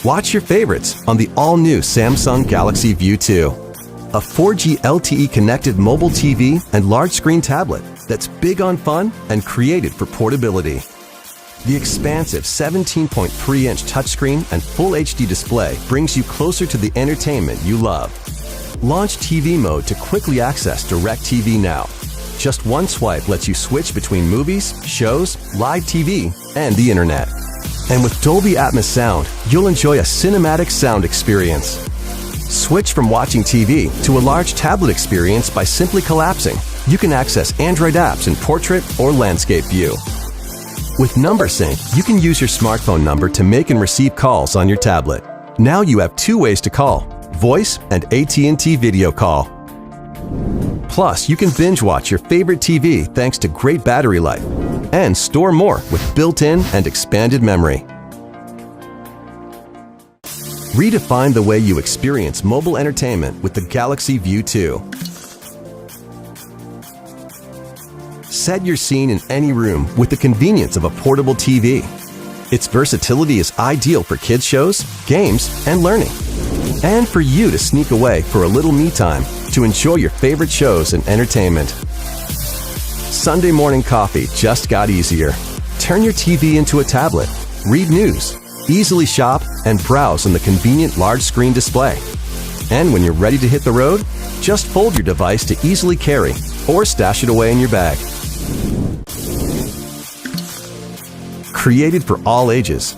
Watch your favorites on the all-new Samsung Galaxy View 2, a 4G LTE connected mobile TV and large screen tablet that's big on fun and created for portability. The expansive 17.3-inch touchscreen and Full HD display brings you closer to the entertainment you love. Launch TV mode to quickly access DirecTV Now. Just one swipe lets you switch between movies, shows, live TV, and the internet. And with Dolby Atmos sound, you'll enjoy a cinematic sound experience. Switch from watching TV to a large tablet experience by simply collapsing. You can access Android apps in portrait or landscape view. With Number Sync, you can use your smartphone number to make and receive calls on your tablet. Now you have two ways to call: voice and AT&T video call. Plus, you can binge watch your favorite TV thanks to great battery life, and store more with built-in and expanded memory. Redefine the way you experience mobile entertainment with the Galaxy View 2. Set your scene in any room with the convenience of a portable TV. Its versatility is ideal for kids' shows, games, and learning. And for you to sneak away for a little me time to enjoy your favorite shows and entertainment. Sunday morning coffee just got easier. Turn your TV into a tablet, read news, easily shop, and browse on the convenient large screen display. And when you're ready to hit the road, just fold your device to easily carry or stash it away in your bag. Created for all ages,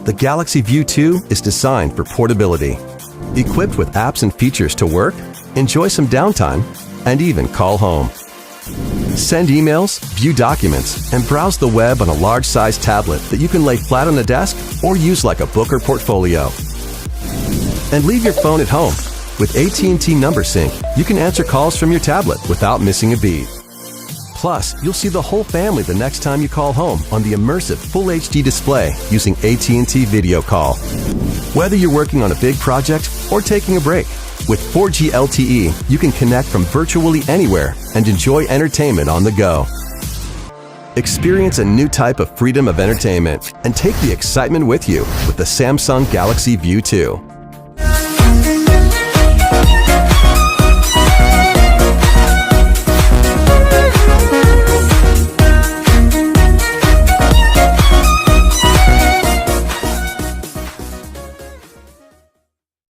the Galaxy View 2 is designed for portability. Equipped with apps and features to work, enjoy some downtime, and even call home. Send emails, view documents, and browse the web on a large-sized tablet that you can lay flat on the desk or use like a book or portfolio. And leave your phone at home. With AT&T Number Sync, you can answer calls from your tablet without missing a beat. Plus, you'll see the whole family the next time you call home on the immersive Full HD display using AT&T Video Call. Whether you're working on a big project or taking a break, with 4G LTE, you can connect from virtually anywhere and enjoy entertainment on the go. Experience a new type of freedom of entertainment and take the excitement with you with the Samsung Galaxy View 2.